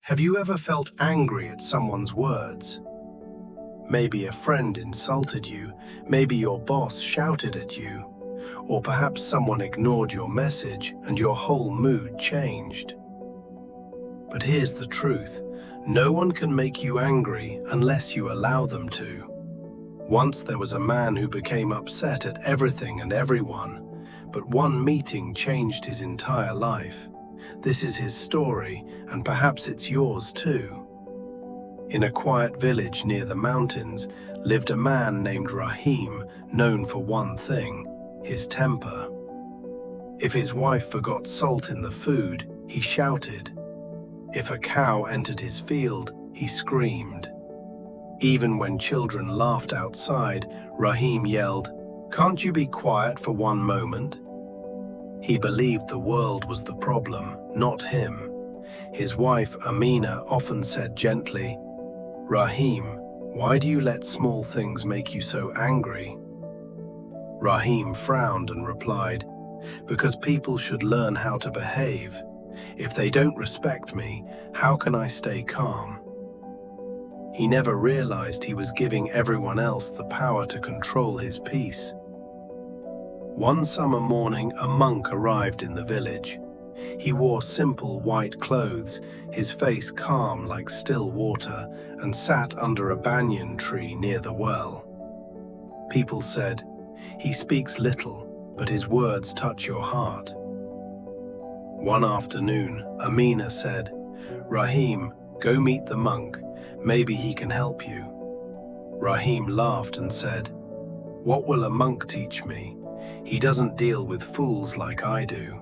Have you ever felt angry at someone's words? Maybe a friend insulted you, maybe your boss shouted at you, or perhaps someone ignored your message and your whole mood changed. But here's the truth, no one can make you angry unless you allow them to. Once there was a man who became upset at everything and everyone, but one meeting changed his entire life. This is his story, and perhaps it's yours too. In a quiet village near the mountains lived a man named Rahim, known for one thing, his temper. If his wife forgot salt in the food, he shouted. If a cow entered his field, he screamed. Even when children laughed outside, Rahim yelled, "Can't you be quiet for one moment?" He believed the world was the problem, not him. His wife, Amina, often said gently, "Rahim, why do you let small things make you so angry?" Rahim frowned and replied, "Because people should learn how to behave. If they don't respect me, how can I stay calm?" He never realized he was giving everyone else the power to control his peace. One summer morning, a monk arrived in the village. He wore simple white clothes, his face calm like still water, and sat under a banyan tree near the well. People said, "He speaks little, but his words touch your heart." One afternoon, Amina said, "Rahim, go meet the monk. Maybe he can help you." Rahim laughed and said, "What will a monk teach me? He doesn't deal with fools like I do."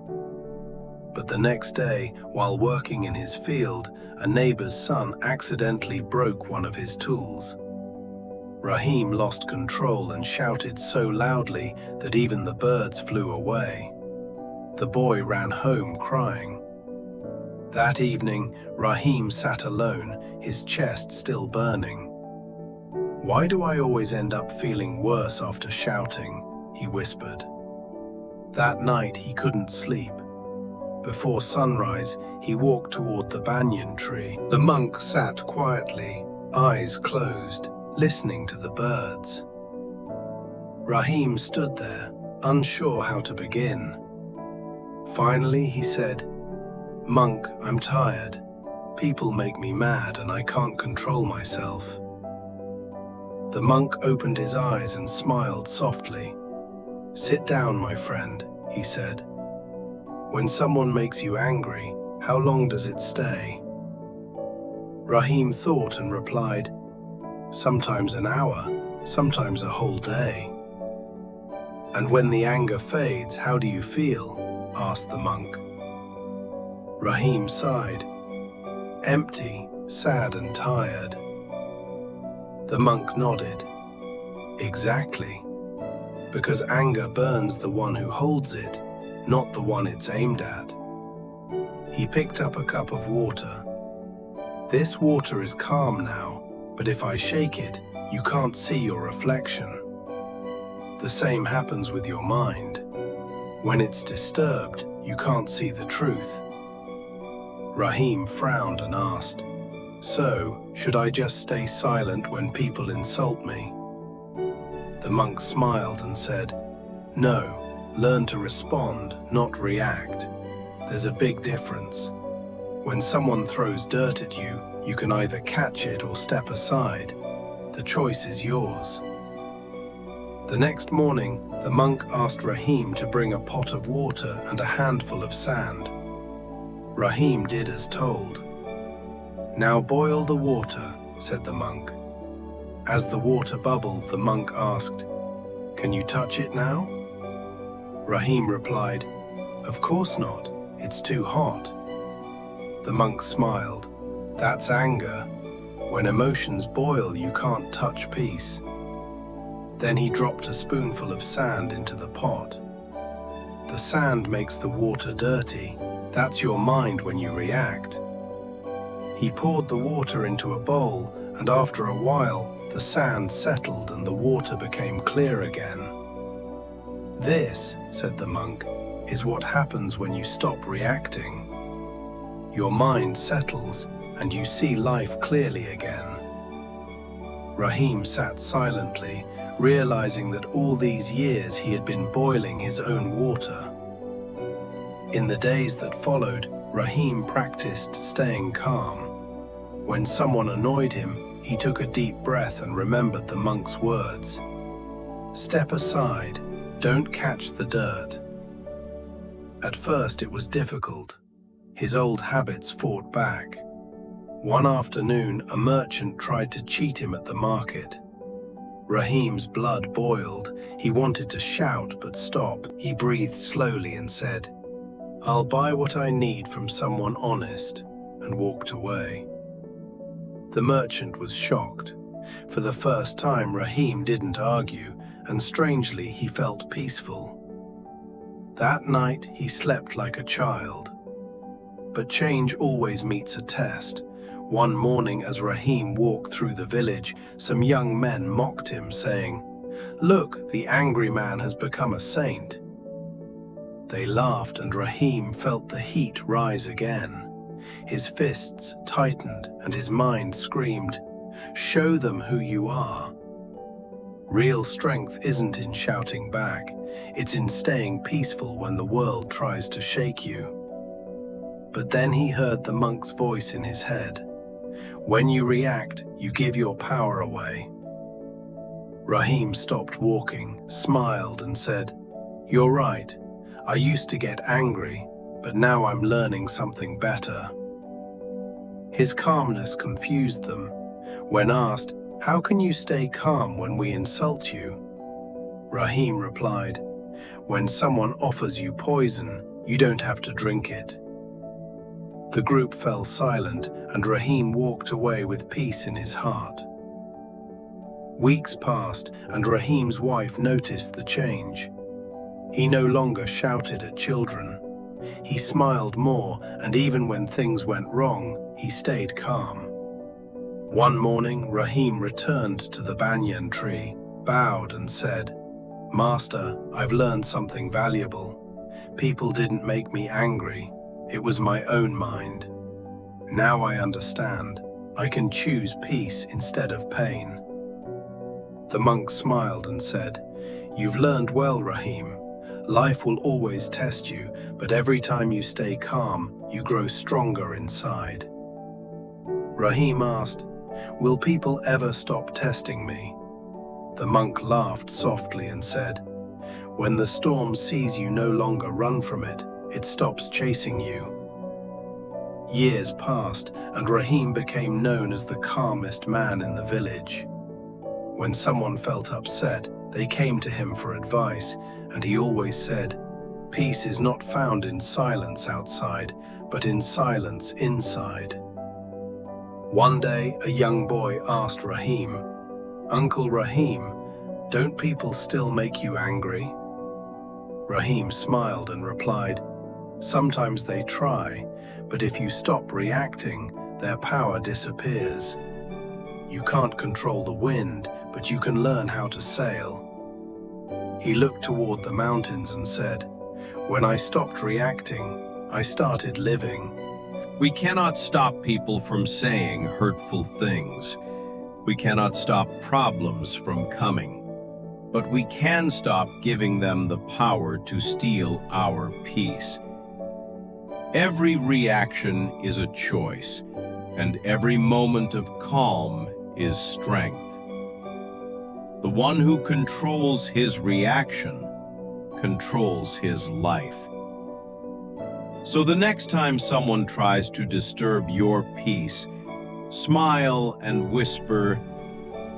But the next day, while working in his field, a neighbor's son accidentally broke one of his tools. Rahim lost control and shouted so loudly that even the birds flew away. The boy ran home crying. That evening, Rahim sat alone, his chest still burning. "Why do I always end up feeling worse after shouting?" he whispered. That night he couldn't sleep. Before sunrise, he walked toward the banyan tree. The monk sat quietly, eyes closed, listening to the birds. Rahim stood there, unsure how to begin. Finally he said, "Monk, I'm tired. People make me mad and I can't control myself." The monk opened his eyes and smiled softly. "Sit down, my friend," he said. "When someone makes you angry, how long does it stay?" Rahim thought and replied, "Sometimes an hour, sometimes a whole day." "And when the anger fades, how do you feel?" asked the monk. Rahim sighed. "Empty, sad and tired." The monk nodded. "Exactly. Because anger burns the one who holds it, not the one it's aimed at." He picked up a cup of water. "This water is calm now, but if I shake it, you can't see your reflection. The same happens with your mind. When it's disturbed, you can't see the truth." Rahim frowned and asked, "So, should I just stay silent when people insult me?" The monk smiled and said, "No, learn to respond, not react. There's a big difference. When someone throws dirt at you, you can either catch it or step aside. The choice is yours." The next morning, the monk asked Rahim to bring a pot of water and a handful of sand. Rahim did as told. "Now boil the water," said the monk. As the water bubbled, the monk asked, "Can you touch it now?" Rahim replied, "Of course not, it's too hot." The monk smiled. "That's anger. When emotions boil, you can't touch peace." Then he dropped a spoonful of sand into the pot. "The sand makes the water dirty. That's your mind when you react." He poured the water into a bowl, and after a while, the sand settled and the water became clear again. "This," said the monk, "is what happens when you stop reacting. Your mind settles, and you see life clearly again. Rahim sat silently, realizing that all these years he had been boiling his own water. In the days that followed, Rahim practiced staying calm. When someone annoyed him, he took a deep breath and remembered the monk's words. "Step aside, don't catch the dirt." At first it was difficult. His old habits fought back. One afternoon, a merchant tried to cheat him at the market. Rahim's blood boiled. He wanted to shout but stop. He breathed slowly and said, "I'll buy what I need from someone honest," and walked away. The merchant was shocked. For the first time, Rahim didn't argue, and strangely, he felt peaceful. That night, he slept like a child. But change always meets a test. One morning, as Rahim walked through the village, some young men mocked him, saying, "Look, the angry man has become a saint." They laughed, and Rahim felt the heat rise again. His fists tightened, and his mind screamed, "Show them who you are." Real strength isn't in shouting back, it's in staying peaceful when the world tries to shake you. But then he heard the monk's voice in his head. When you react, you give your power away. Rahim stopped walking, smiled, and said, "You're right. I used to get angry, but now I'm learning something better." His calmness confused them. When asked, "How can you stay calm when we insult you?" Rahim replied, "When someone offers you poison, you don't have to drink it." The group fell silent, and Rahim walked away with peace in his heart. Weeks passed, and Rahim's wife noticed the change. He no longer shouted at children. He smiled more, and even when things went wrong, he stayed calm. One morning, Rahim returned to the banyan tree, bowed and said, "Master, I've learned something valuable. People didn't make me angry. It was my own mind. Now I understand. I can choose peace instead of pain." The monk smiled and said, "You've learned well, Rahim. Life will always test you, but every time you stay calm, you grow stronger inside." Rahim asked, "Will people ever stop testing me?" The monk laughed softly and said, "When the storm sees you no longer run from it, it stops chasing you." Years passed, and Rahim became known as the calmest man in the village. When someone felt upset, they came to him for advice, and he always said, "Peace is not found in silence outside, but in silence inside." One day, a young boy asked Rahim, "Uncle Rahim, don't people still make you angry?" Rahim smiled and replied, "Sometimes they try, but if you stop reacting, their power disappears. You can't control the wind, but you can learn how to sail." He looked toward the mountains and said, "When I stopped reacting, I started living." We cannot stop people from saying hurtful things. We cannot stop problems from coming. But we can stop giving them the power to steal our peace. Every reaction is a choice, and every moment of calm is strength. The one who controls his reaction controls his life. So the next time someone tries to disturb your peace, smile and whisper,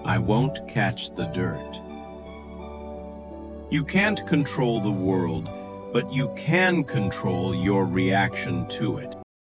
"I won't catch the dirt." You can't control the world, but you can control your reaction to it.